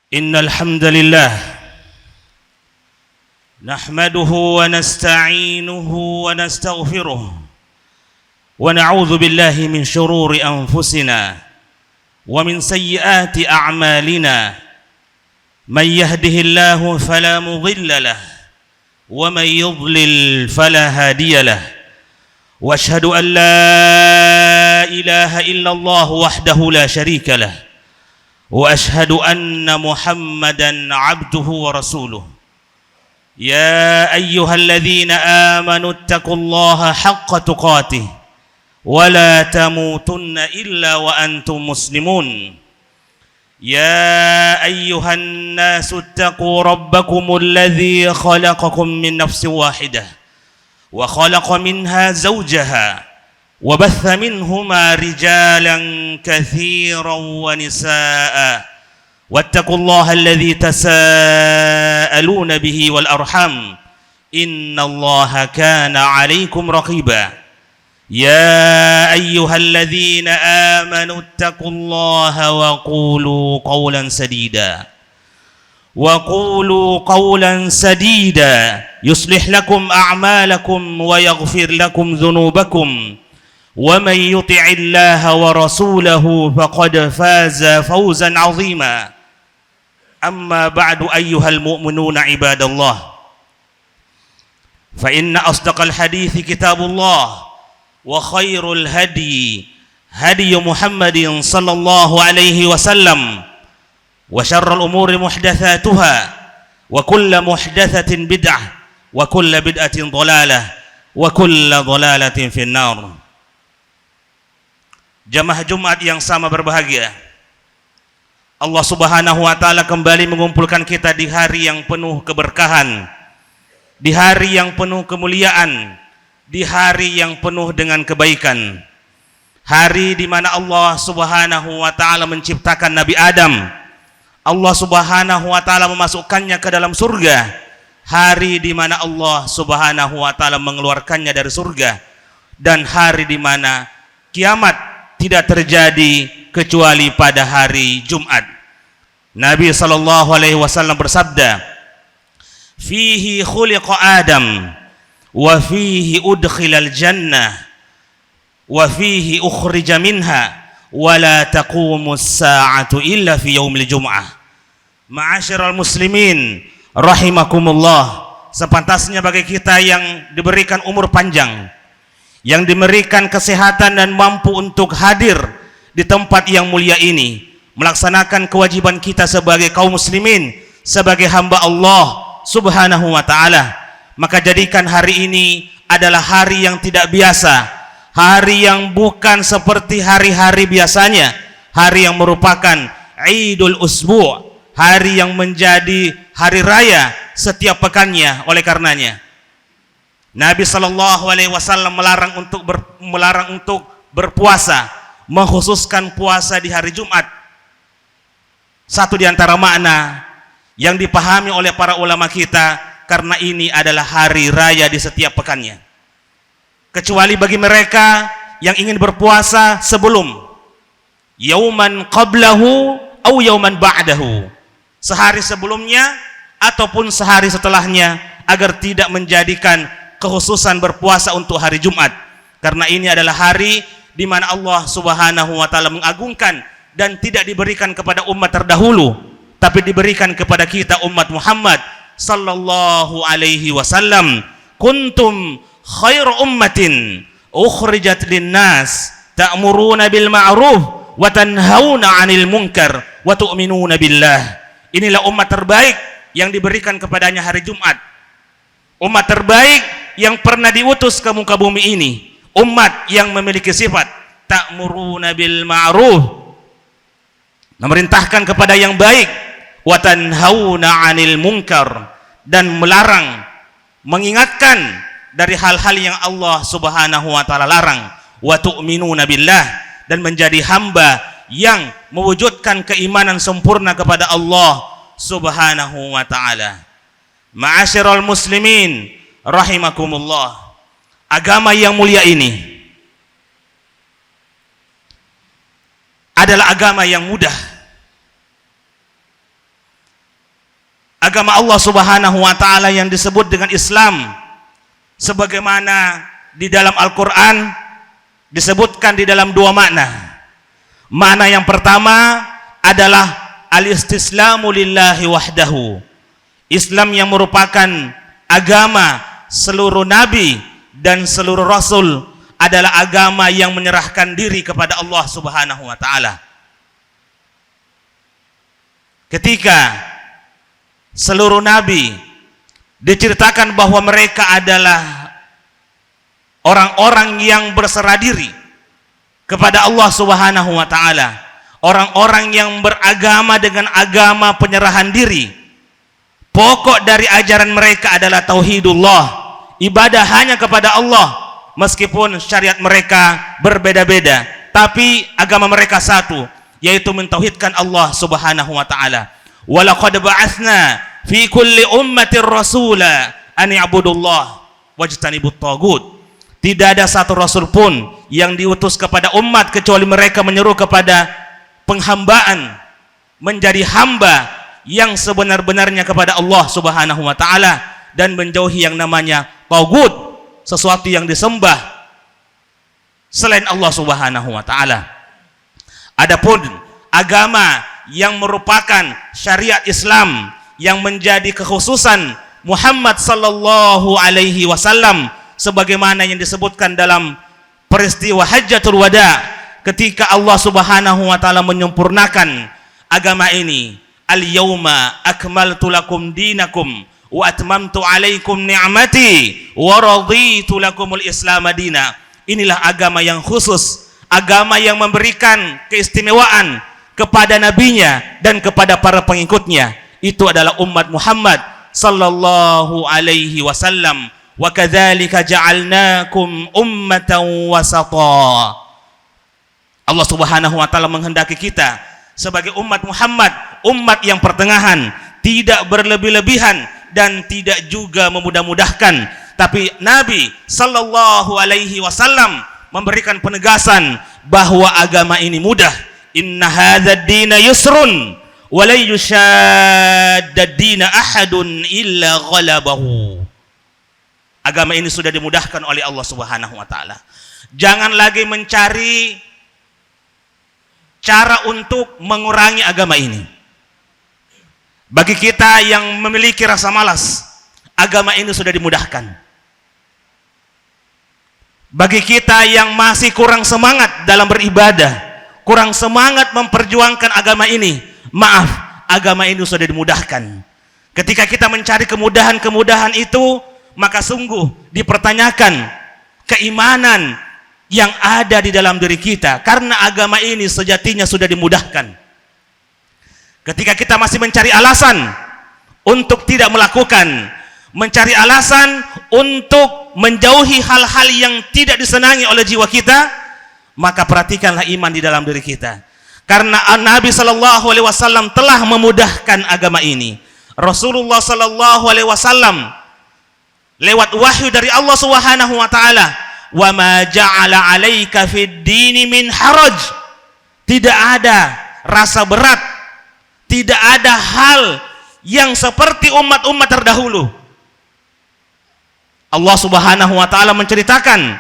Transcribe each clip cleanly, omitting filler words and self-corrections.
إن الحمد لله نحمده ونستعينه ونستغفره ونعوذ بالله من شرور أنفسنا ومن سيئات أعمالنا من يهده الله فلا مضل له ومن يضلل فلا هادي له وأشهد أن لا إله إلا الله وحده لا شريك له وأشهد أن محمدا عبده ورسوله يا أيها الذين آمنوا اتقوا الله حق تقاته ولا تموتن إلا وأنتم مسلمون يا أيها الناس اتقوا ربكم الذي خلقكم من نفس واحدة وخلق منها زوجها وبث منهما رجالا كثيرا ونساء واتقوا الله الذي تساءلون به والأرحام إن الله كان عليكم رقيبا يا أيها الذين آمنوا اتقوا الله وقولوا قولا سديدا يصلح لكم أعمالكم ويغفر لكم ذنوبكم ومن يطع الله ورسوله فقد فاز فوزا عظيما أما بعد أيها المؤمنون عباد الله فإن أصدق الحديث كتاب الله وخير الهدي هدي محمد صلى الله عليه وسلم وشر الأمور محدثاتها وكل محدثة بدعة وكل بدعة ضلالة وكل ضلالة في النار. Jamaah Jumat yang sama berbahagia, Allah Subhanahu wa Ta'ala kembali mengumpulkan kita di hari yang penuh keberkahan, di hari yang penuh kemuliaan, di hari yang penuh dengan kebaikan, hari di mana Allah Subhanahu wa Ta'ala menciptakan Nabi Adam, Allah Subhanahu wa Ta'ala memasukkannya ke dalam surga, hari di mana Allah Subhanahu wa Ta'ala mengeluarkannya dari surga, dan hari di mana kiamat tidak terjadi kecuali pada hari Jumat. Nabi sallallahu alaihi wasallam bersabda, "Fihi khuliqa Adam wa fihi udkhilal jannah wa fihi ukhrija minha wa la taqumus sa'atu illa fi yaumil jum'ah." Ma'asyiral muslimin rahimakumullah, sepantasnya bagi kita yang diberikan umur panjang, yang diberikan kesehatan dan mampu untuk hadir di tempat yang mulia ini, melaksanakan kewajiban kita sebagai kaum muslimin, sebagai hamba Allah Subhanahu wa Ta'ala, maka jadikan hari ini adalah hari yang tidak biasa, hari yang bukan seperti hari-hari biasanya, hari yang merupakan Idul Usbu', hari yang menjadi hari raya setiap pekannya. Oleh karenanya Nabi sallallahu alaihi wasallam melarang untuk berpuasa, mengkhususkan puasa di hari Jumat. Satu di antara makna yang dipahami oleh para ulama kita, karena ini adalah hari raya di setiap pekannya. Kecuali bagi mereka yang ingin berpuasa sebelum yauman qablahu au yauman ba'dahu, sehari sebelumnya ataupun sehari setelahnya, agar tidak menjadikan kekhususan berpuasa untuk hari Jumat, karena ini adalah hari di mana Allah Subhanahu wa Ta'ala mengagungkan dan tidak diberikan kepada umat terdahulu, tapi diberikan kepada kita umat Muhammad sallallahu alaihi wasallam. Kuntum khairu ummatin ukhrijat linnas ta'muruna bil ma'ruf wa tanhauna 'anil munkar wa tu'minuna billah. Inilah umat terbaik yang diberikan kepadanya hari Jumat, umat terbaik yang pernah diutus ke muka bumi ini, umat yang memiliki sifat ta'muruna bil ma'ruf, memerintahkan kepada yang baik, wa tanhauna 'anil munkar, dan melarang, mengingatkan dari hal-hal yang Allah Subhanahu wa Ta'ala larang, wa tu'minuna billah, dan menjadi hamba yang mewujudkan keimanan sempurna kepada Allah Subhanahu wa Ta'ala. Ma'asyiral muslimin rahimakumullah, agama yang mulia ini adalah agama yang mudah, agama Allah Subhanahu wa taala yang disebut dengan Islam sebagaimana di dalam Al-Qur'an disebutkan di dalam dua makna. Makna yang pertama adalah al-istislamu lillahi wahdahu. Islam yang merupakan agama seluruh nabi dan seluruh rasul adalah agama yang menyerahkan diri kepada Allah Subhanahu wa taala. Ketika seluruh nabi diceritakan bahwa mereka adalah orang-orang yang berserah diri kepada Allah Subhanahu wa taala, orang-orang yang beragama dengan agama penyerahan diri. Pokok dari ajaran mereka adalah tauhidullah, ibadah hanya kepada Allah, meskipun syariat mereka berbeda-beda, tapi agama mereka satu, yaitu mentauhidkan Allah Subhanahu wa taala. Wa laqad ba'atsna fi kulli ummatin rasula an i'budullah wajtanibut tagut. Tidak ada satu rasul pun yang diutus kepada umat kecuali mereka menyeru kepada penghambaan, menjadi hamba yang sebenar-benarnya kepada Allah Subhanahu wa taala dan menjauhi yang namanya tagut, sesuatu yang disembah selain Allah Subhanahu wa taala. Adapun agama yang merupakan syariat Islam yang menjadi kekhususan Muhammad sallallahu alaihi wasallam sebagaimana yang disebutkan dalam peristiwa Hajjatul Wada, ketika Allah Subhanahu wa taala menyempurnakan agama ini. Al-yawma akmaltu lakum dinakum wa atmamtu alaikum ni'mati wa raditu lakumul Islam madina. Inilah agama yang khusus, agama yang memberikan keistimewaan kepada nabinya dan kepada para pengikutnya. Itu adalah umat Muhammad sallallahu alaihi wasallam. Wa kadzalika ja'alnakum ummatan wasata. Allah Subhanahu wa taala menghendaki kita sebagai umat Muhammad, umat yang pertengahan, tidak berlebih-lebihan dan tidak juga memudah-mudahkan. Tapi Nabi sallallahu alaihi wasallam memberikan penegasan bahwa agama ini mudah. Inna hadzal dina yusrun wa la yushaddad dina ahadun illa ghalabahu. Agama ini sudah dimudahkan oleh Allah Subhanahu wa taala. Jangan lagi mencari cara untuk mengurangi agama ini. Bagi kita yang memiliki rasa malas, agama ini sudah dimudahkan. Bagi kita yang masih kurang semangat dalam beribadah, kurang semangat memperjuangkan agama ini, maaf, agama ini sudah dimudahkan. Ketika kita mencari kemudahan-kemudahan itu, maka sungguh dipertanyakan keimanan yang ada di dalam diri kita, karena agama ini sejatinya sudah dimudahkan. Ketika kita masih mencari alasan untuk tidak melakukan, mencari alasan untuk menjauhi hal-hal yang tidak disenangi oleh jiwa kita, maka perhatikanlah iman di dalam diri kita. Karena Nabi sallallahu alaihi wasallam telah memudahkan agama ini. Rasulullah sallallahu alaihi wasallam lewat wahyu dari Allah Subhanahu wa taala, wa ma ja'ala 'alaika fid dini min haraj. Tidak ada rasa berat, tidak ada hal yang seperti umat-umat terdahulu. Allah Subhanahu wa taala menceritakan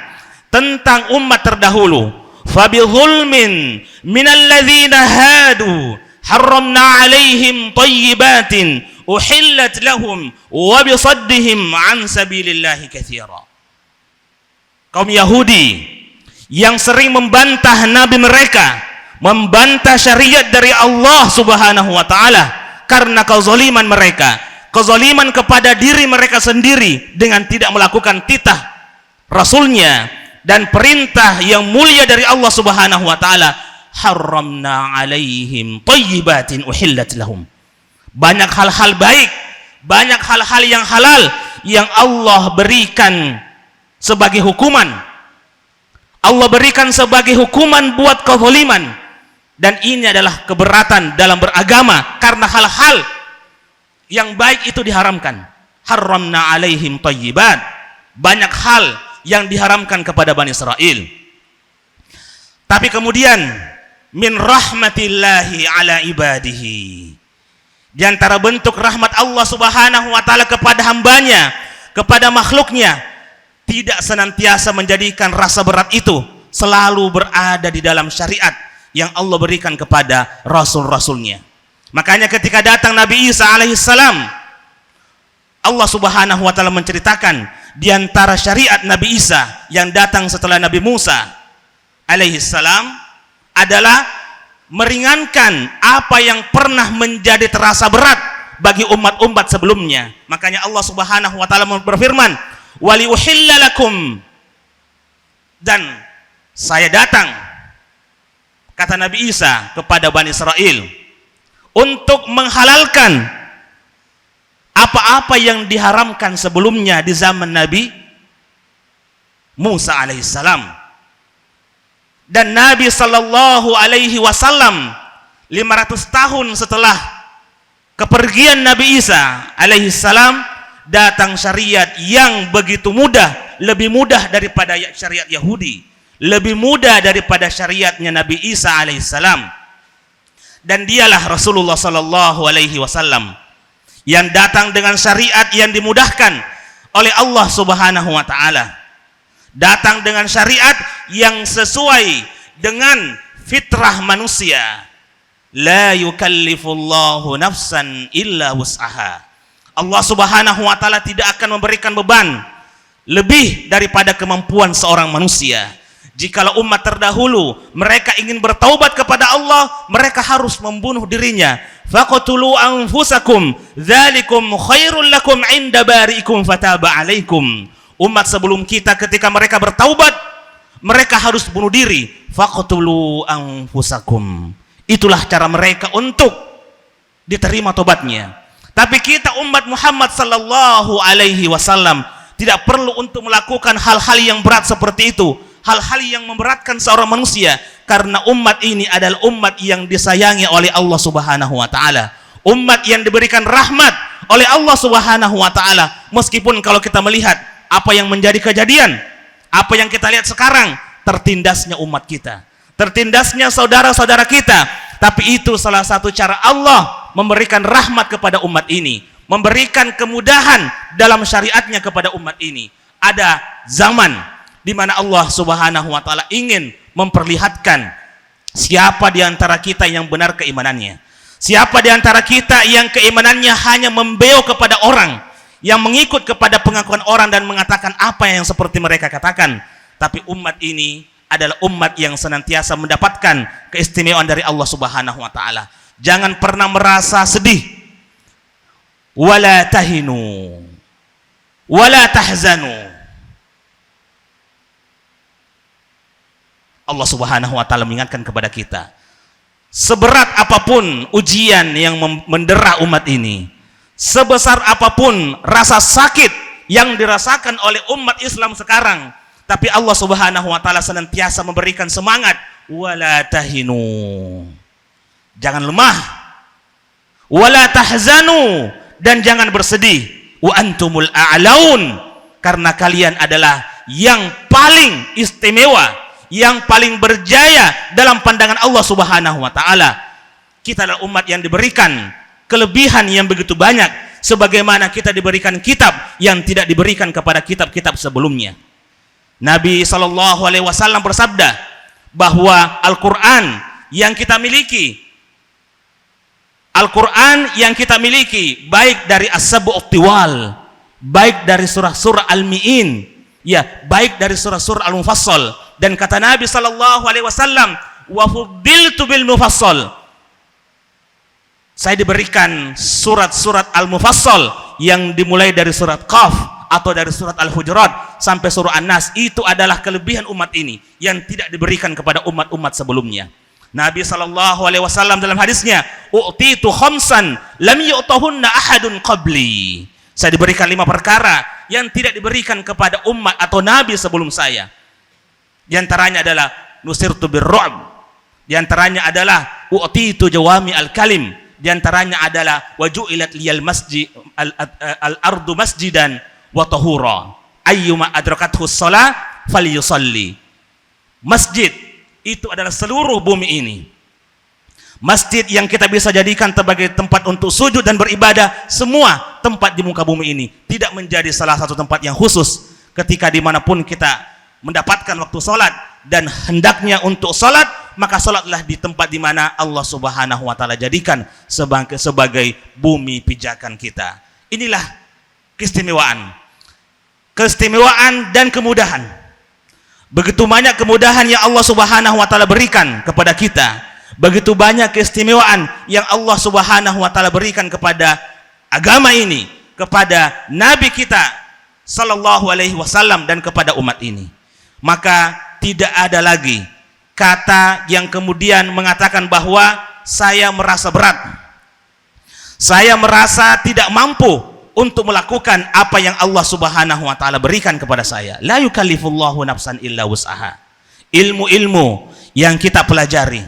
tentang umat terdahulu. Fa bi zulmin minal ladzina hadu harramna 'alaihim thayyibatin uhillat lahum wa bi saddihim 'an sabilillahi katsira. Kaum Yahudi yang sering membantah nabi mereka, membantah syariat dari Allah Subhanahu wa taala karena kezaliman mereka, kezaliman kepada diri mereka sendiri dengan tidak melakukan titah rasulnya dan perintah yang mulia dari Allah Subhanahu wa taala. Harramna 'alaihim thayyibatin uhillat lahum. Banyak hal-hal baik, banyak hal-hal yang halal yang Allah berikan sebagai hukuman. Allah berikan sebagai hukuman buat kezaliman, dan ini adalah keberatan dalam beragama karena hal-hal yang baik itu diharamkan. Harramna 'alaihim thayyibat. Banyak hal yang diharamkan kepada Bani Israel. Tapi kemudian min rahmatillahi ala ibadihi, Di antara bentuk rahmat Allah Subhanahu wa taala kepada hambanya, kepada makhluknya, tidak senantiasa menjadikan rasa berat itu selalu berada di dalam syariat yang Allah berikan kepada rasul-rasulnya. Makanya ketika datang Nabi Isa alaihissalam, Allah Subhanahu wa taala menceritakan di antara syariat Nabi Isa yang datang setelah Nabi Musa alaihissalam adalah meringankan apa yang pernah menjadi terasa berat bagi umat-umat sebelumnya. Makanya Allah Subhanahu wa taala berfirman, "Wali uhilla lakum," dan saya datang, kata Nabi Isa kepada Bani Israel, untuk menghalalkan apa-apa yang diharamkan sebelumnya di zaman Nabi Musa alaihissalam. Dan Nabi sallallahu alaihi wasallam 500 tahun setelah kepergian Nabi Isa alaihissalam, datang syariat yang begitu mudah, lebih mudah daripada syariat Yahudi, lebih mudah daripada syariatnya Nabi Isa alaihissalam. Dan dialah Rasulullah sallallahu alaihi wasallam yang datang dengan syariat yang dimudahkan oleh Allah Subhanahu wa taala. Datang dengan syariat yang sesuai dengan fitrah manusia. La yukallifullahu nafsan illa wus'aha. Allah Subhanahu wa taala tidak akan memberikan beban lebih daripada kemampuan seorang manusia. Jikalau umat terdahulu mereka ingin bertaubat kepada Allah, mereka harus membunuh dirinya. Faqtulu anfusakum dzalikum khairul lakum 'inda bari'ikum fataba 'alaikum. Umat sebelum kita ketika mereka bertaubat, mereka harus bunuh diri. Faqtulu anfusakum. Itulah cara mereka untuk diterima tobatnya. Tapi kita umat Muhammad sallallahu alaihi wasallam tidak perlu untuk melakukan hal-hal yang berat seperti itu, hal-hal yang memberatkan seorang manusia, karena umat ini adalah umat yang disayangi oleh Allah Subhanahu wa taala. Umat yang diberikan rahmat oleh Allah Subhanahu wa taala. Meskipun kalau kita melihat apa yang menjadi kejadian, apa yang kita lihat sekarang, tertindasnya umat kita, tertindasnya saudara-saudara kita, tapi itu salah satu cara Allah memberikan rahmat kepada umat ini, memberikan kemudahan dalam syariatnya kepada umat ini. Ada zaman di mana Allah Subhanahu wa taala ingin memperlihatkan siapa di antara kita yang benar keimanannya, siapa di antara kita yang keimanannya hanya membeo kepada orang, yang mengikut kepada pengakuan orang dan mengatakan apa yang seperti mereka katakan. Tapi umat ini adalah umat yang senantiasa mendapatkan keistimewaan dari Allah Subhanahu wa taala. Jangan pernah merasa sedih. Wala tahinu wala tahzanu. Allah Subhanahu wa taala mengingatkan kepada kita, seberat apapun ujian yang mendera umat ini, sebesar apapun rasa sakit yang dirasakan oleh umat Islam sekarang, tapi Allah Subhanahu wa taala senantiasa memberikan semangat. Wala tahinu, jangan lemah. Wala tahzanu, dan jangan bersedih. Wa antumul a'laun, karena kalian adalah yang paling istimewa, yang paling berjaya dalam pandangan Allah Subhanahu wa taala. Kita adalah umat yang diberikan kelebihan yang begitu banyak, sebagaimana kita diberikan kitab yang tidak diberikan kepada kitab-kitab sebelumnya. Nabi sallallahu alaihi wasallam bersabda bahwa Al-Qur'an yang kita miliki, Al-Qur'an yang kita miliki, baik dari As-Sab'ut Tiwal, baik dari surah-surah Al-Mi'in, ya, baik dari surah-surah Al-Mufassal, dan kata Nabi sallallahu alaihi wasallam, wa fuddiltu bil mufassal, saya diberikan surat-surat Al-Mufassal yang dimulai dari surat Qaf atau dari surat Al-Hujurat sampai surah An-Nas. Itu adalah kelebihan umat ini yang tidak diberikan kepada umat-umat sebelumnya. Nabi SAW dalam hadisnya, u'titu khamsan lam yu'tahunna ahadun qabli. Saya diberikan 5 perkara yang tidak diberikan kepada umat atau nabi sebelum saya. Di antaranya adalah nusirtu birru'b. Di antaranya adalah u'titu jawami al-kalim. Di antaranya adalah waju'ilat liyal masjid al-ardu masjidan wa tahura ayyuma adrakathu shalah falyusalli. Masjid itu adalah seluruh bumi ini. Masjid yang kita bisa jadikan sebagai tempat untuk sujud dan beribadah, semua tempat di muka bumi ini tidak menjadi salah satu tempat yang khusus ketika dimanapun kita mendapatkan waktu sholat dan hendaknya untuk sholat, maka sholatlah di tempat di mana Allah Subhanahu wa Ta'ala jadikan sebagai bumi pijakan kita. Inilah keistimewaan dan kemudahan. Begitu banyak kemudahan yang Allah Subhanahu wa Ta'ala berikan kepada kita. Begitu banyak keistimewaan yang Allah Subhanahu wa Ta'ala berikan kepada agama ini, kepada Nabi kita sallallahu alaihi wasallam dan kepada umat ini. Maka tidak ada lagi kata yang kemudian mengatakan bahwa saya merasa berat, saya merasa tidak mampu untuk melakukan apa yang Allah Subhanahu wa Ta'ala berikan kepada saya. La yukallifullahu nafsan illa wus'aha. Ilmu-ilmu yang kita pelajari,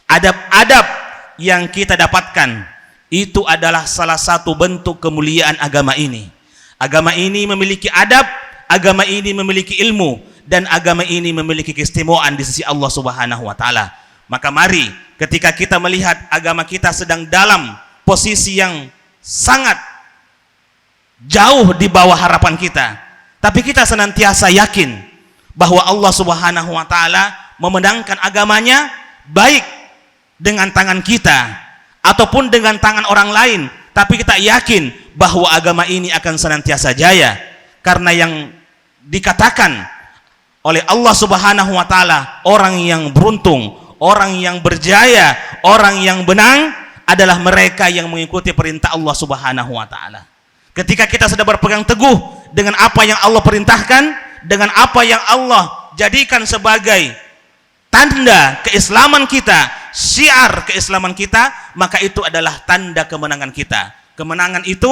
adab-adab yang kita dapatkan, itu adalah salah satu bentuk kemuliaan agama ini. Agama ini memiliki adab, agama ini memiliki ilmu, dan agama ini memiliki keistimewaan di sisi Allah Subhanahu wa Ta'ala. Maka mari ketika kita melihat agama kita sedang dalam posisi yang sangat jauh di bawah harapan kita, tapi kita senantiasa yakin bahwa Allah Subhanahu wa Ta'ala memenangkan agamanya, baik dengan tangan kita ataupun dengan tangan orang lain, tapi kita yakin bahwa agama ini akan senantiasa jaya, karena yang dikatakan oleh Allah Subhanahu wa Ta'ala, orang yang beruntung, orang yang berjaya, orang yang benang adalah mereka yang mengikuti perintah Allah Subhanahu wa Ta'ala. Ketika kita sudah berpegang teguh dengan apa yang Allah perintahkan, dengan apa yang Allah jadikan sebagai tanda keislaman kita, syiar keislaman kita, maka itu adalah tanda kemenangan kita. Kemenangan itu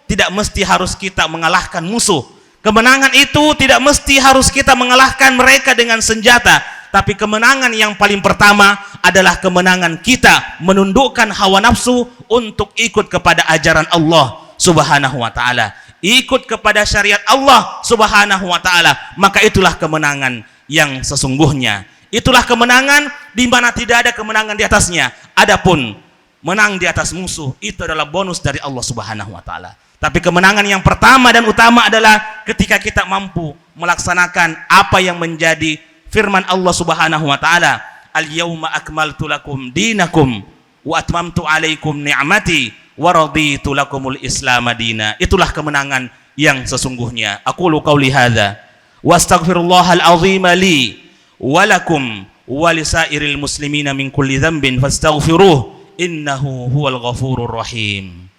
tidak mesti harus kita mengalahkan musuh. Kemenangan itu tidak mesti harus kita mengalahkan mereka dengan senjata. Tapi kemenangan yang paling pertama adalah kemenangan kita menundukkan hawa nafsu untuk ikut kepada ajaran Allah Subhanahu wa Ta'ala, ikut kepada syariat Allah Subhanahu wa Ta'ala. Maka itulah kemenangan yang sesungguhnya. Itulah kemenangan di mana tidak ada kemenangan di atasnya. Adapun menang di atas musuh, itu adalah bonus dari Allah Subhanahu wa Ta'ala. Tapi kemenangan yang pertama dan utama adalah ketika kita mampu melaksanakan apa yang menjadi firman Allah Subhanahu wa Ta'ala, al-yawma akmaltu lakum dinakum wa atmamtu alaikum ni'mati wa raditu lakumul islam madina. Itulah kemenangan yang sesungguhnya. Aqulu qauli hadza wa astaghfirullahal azim li walakum walisairil muslimina min kulli dhanbin fastaghfiruh innahu huwal ghafurur rahim.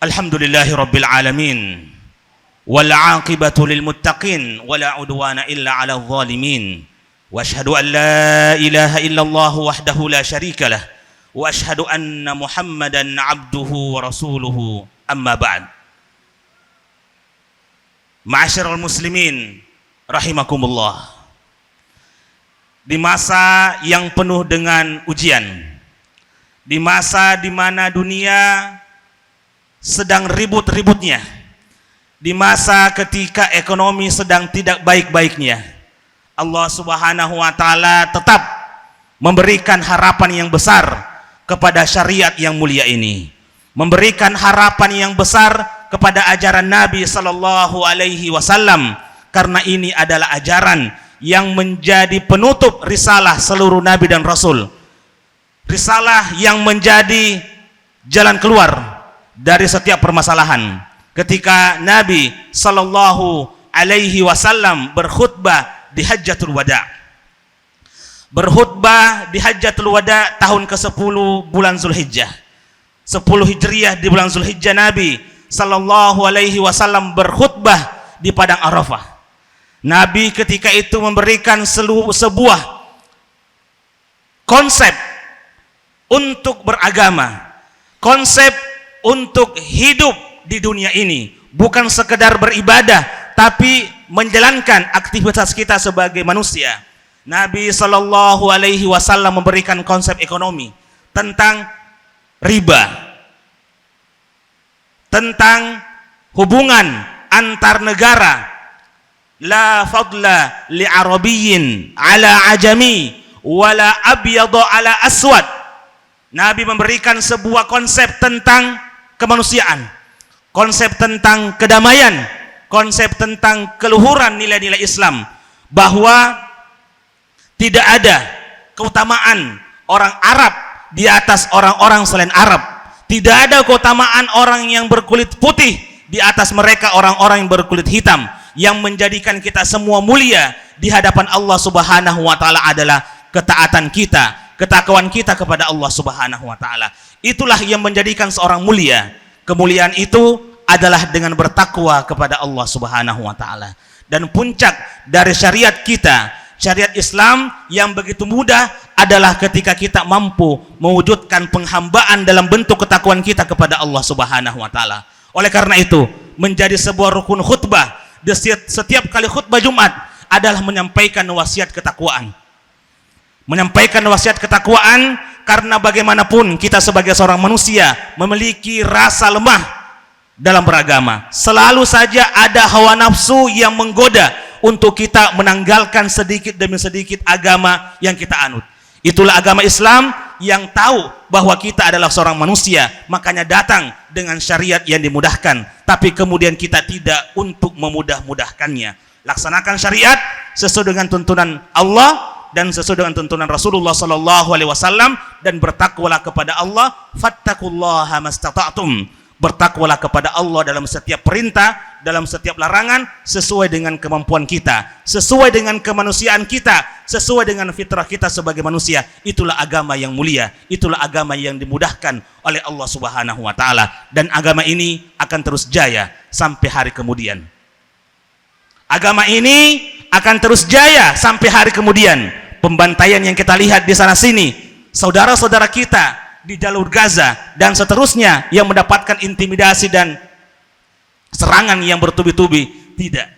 Alhamdulillahi rabbil alamin wal aqibatu lil muttaqin wala udwana illa 'alal zalimin wa asyhadu an la ilaha illallah wahdahu la syarika lah wa asyhadu anna Muhammadan 'abduhu wa rasuluhu, amma ba'd. Ma'asyiral muslimin rahimakumullah. Di masa yang penuh dengan ujian, di masa di mana dunia sedang ribut-ributnya, di masa ketika ekonomi sedang tidak baik-baiknya, Allah Subhanahu wa Ta'ala tetap memberikan harapan yang besar kepada syariat yang mulia ini, memberikan harapan yang besar kepada ajaran Nabi sallallahu alaihi wasallam, karena ini adalah ajaran yang menjadi penutup risalah seluruh nabi dan rasul, risalah yang menjadi jalan keluar dari setiap permasalahan. Ketika Nabi sallallahu alaihi wasallam berkhutbah di Hajjatul Wada, berkhutbah di Hajjatul Wada tahun ke-10 bulan Zulhijjah, 10 Hijriyah, di bulan Zulhijjah Nabi sallallahu alaihi wasallam berkhutbah di padang Arafah. Nabi ketika itu memberikan sebuah konsep untuk beragama, konsep untuk hidup di dunia ini, bukan sekedar beribadah, tapi menjalankan aktivitas kita sebagai manusia. Nabi Shallallahu Alaihi Wasallam memberikan konsep ekonomi tentang riba, tentang hubungan antar negara. La fadla li arabiyyin ala ajami wala abyadu ala aswad. Nabi memberikan sebuah konsep tentang kemanusiaan, konsep tentang kedamaian, konsep tentang keluhuran nilai-nilai Islam, bahwa tidak ada keutamaan orang Arab di atas orang-orang selain Arab. Tidak ada keutamaan orang yang berkulit putih di atas mereka orang-orang yang berkulit hitam. Yang menjadikan kita semua mulia di hadapan Allah Subhanahu wa taala adalah ketaatan kita, ketakwaan kita kepada Allah Subhanahu wa taala. Itulah yang menjadikan seorang mulia. Kemuliaan itu adalah dengan bertakwa kepada Allah Subhanahu wa taala. Dan puncak dari syariat kita, syariat Islam yang begitu mudah adalah ketika kita mampu mewujudkan penghambaan dalam bentuk ketakwaan kita kepada Allah Subhanahu wa taala. Oleh karena itu, menjadi sebuah rukun khutbah di setiap kali khutbah Jumat adalah menyampaikan wasiat ketakwaan. Menyampaikan wasiat ketakwaan karena bagaimanapun kita sebagai seorang manusia memiliki rasa lemah dalam beragama. Selalu saja ada hawa nafsu yang menggoda untuk kita menanggalkan sedikit demi sedikit agama yang kita anut. Itulah agama Islam yang tahu bahwa kita adalah seorang manusia, makanya datang dengan syariat yang dimudahkan, tapi kemudian kita tidak untuk memudah-mudahkannya. Laksanakan syariat sesuai dengan tuntunan Allah dan sesuai dengan tuntunan Rasulullah sallallahu alaihi wasallam, dan bertakwalah kepada Allah, fattaqullaha mastata'tum. Bertakwalah kepada Allah dalam setiap perintah, dalam setiap larangan, sesuai dengan kemampuan kita, sesuai dengan kemanusiaan kita, sesuai dengan fitrah kita sebagai manusia. Itulah agama yang mulia, itulah agama yang dimudahkan oleh Allah Subhanahu wa taala, dan agama ini akan terus jaya sampai hari kemudian. Agama ini akan terus jaya sampai hari kemudian. Pembantaian yang kita lihat di sana sini, saudara-saudara kita di jalur Gaza dan seterusnya yang mendapatkan intimidasi dan serangan yang bertubi-tubi, tidak.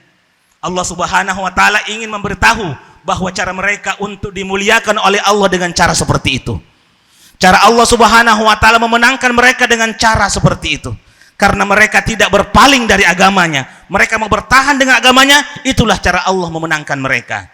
Allah Subhanahu wa taala ingin memberitahu bahwa cara mereka untuk dimuliakan oleh Allah dengan cara seperti itu. Cara Allah Subhanahu wa taala memenangkan mereka dengan cara seperti itu. Karena mereka tidak berpaling dari agamanya, mereka mau bertahan dengan agamanya, itulah cara Allah memenangkan mereka.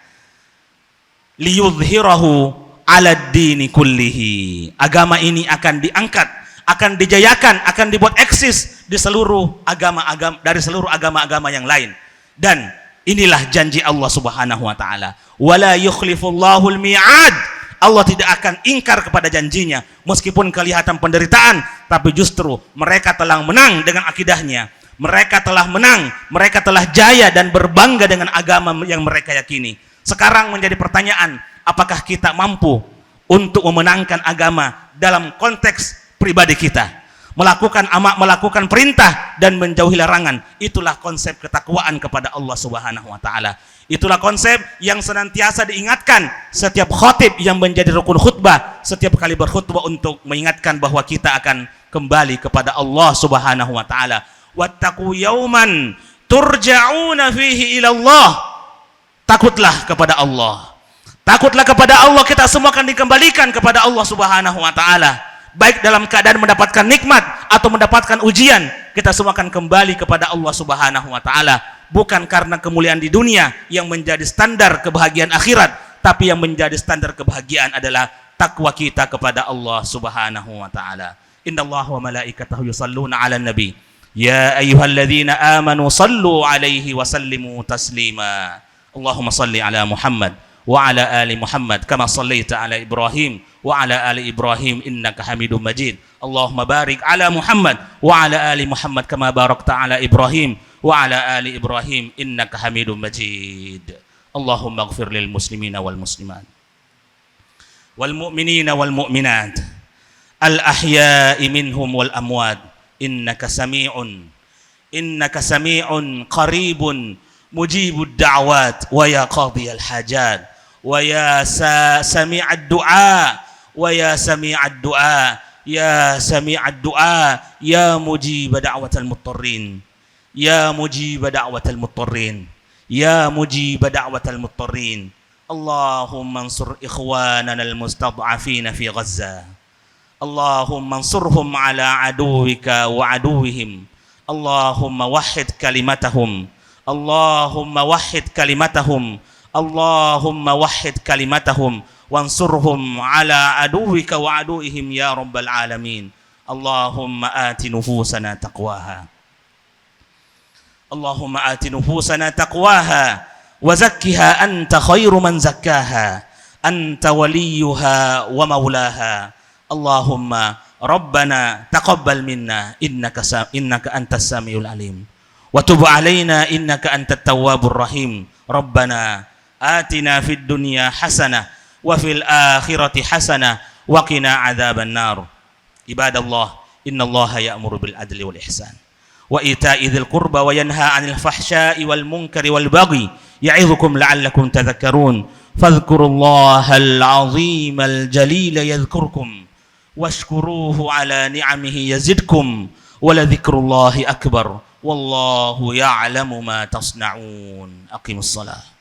Liyudhhirahu ala dini kullihi. Agama ini akan diangkat, akan dijayakan, akan dibuat eksis di seluruh agama-agama, dari seluruh agama-agama yang lain. Dan inilah janji Allah Subhanahu wa taala. Wala yukhlifullahu al-mi'ad. Allah tidak akan ingkar kepada janjinya, meskipun kelihatan penderitaan, tapi justru mereka telah menang dengan akidahnya. Mereka telah menang, mereka telah jaya dan berbangga dengan agama yang mereka yakini. Sekarang menjadi pertanyaan, apakah kita mampu untuk memenangkan agama dalam konteks pribadi kita, melakukan perintah dan menjauhi larangan? Itulah konsep ketakwaan kepada Allah Subhanahu wa taala. Itulah konsep yang senantiasa diingatkan setiap khatib yang menjadi rukun khutbah, setiap kali berkhutbah, untuk mengingatkan bahwa kita akan kembali kepada Allah Subhanahu wa taala. Wattaqu yauman turja'una fihi ila Allah. Takutlah kepada Allah. Takutlah kepada Allah, kita semua akan dikembalikan kepada Allah Subhanahu wa taala. Baik dalam keadaan mendapatkan nikmat atau mendapatkan ujian, kita semua akan kembali kepada Allah Subhanahu wa taala. Bukan karena kemuliaan di dunia yang menjadi standar kebahagiaan akhirat, tapi yang menjadi standar kebahagiaan adalah takwa kita kepada Allah Subhanahu wa taala. Innallaha wa malaikatahu yusalluna 'alan nabi. Ya ayyuhalladzina amanu sallu 'alaihi wa sallimu taslima. Allahumma salli ala Muhammad wa ala ali Muhammad kama sallaita ala Ibrahim wa ala ali Ibrahim innaka Hamidum Majid. Allahumma barik ala Muhammad wa ala ali Muhammad kama barakta ala Ibrahim wa ala ali Ibrahim innaka Hamidum Majid. Allahumma ighfir lil muslimina wal muslimat wal mu'minina wal mu'minat al ahya'i minhum wal amwat innaka sami'un qaribun mujibud da'wat wa ya qadiyal hajat wa ya sami'ad du'a wa ya sami'ad du'a ya sami'ad du'a ya mujib da'watal muttarrin ya mujib da'watal muttarrin, ya mujib da'watal muttarrin. Allahumma ansur ikhwanana al-mustad'afina fi Gaza. Allahumma ansurhum ala aduwika wa aduwihim. Allahumma wahhid kalimatahum. Allahumma wahhid kalimatahum. Allahumma wahhid kalimatahum wansurhum ala aduwika wa aduwihim ya rabbal alamin. Allahumma ati nufusana taqwaha. Allahumma ati nufusana taqwaha wa zakkiha anta khairu man zakkaha anta waliyuha wa maulaha. Allahumma rabbana taqabbal minna innaka antas samiul alim wa tub alaina innaka antat tawwabur rahim. Rabbana atina fid dunya hasanah wa fil akhirati hasanah wa qina adzaban nar. Ibadallah, innallaha ya'muru bil adli wal ihsan wa ita'i dzil qurba wa yanha 'anil fahsya'i wal munkari wal baghi ya'idzukum la'allakum tadhakkarun. Fadhkurullahal 'azimal jalila yadhkurkum washkuruhu 'ala ni'amihi yazidkum wa ladhikrullahi akbar wallahu ya'lamu ma tasna'un. Aqimus shalah.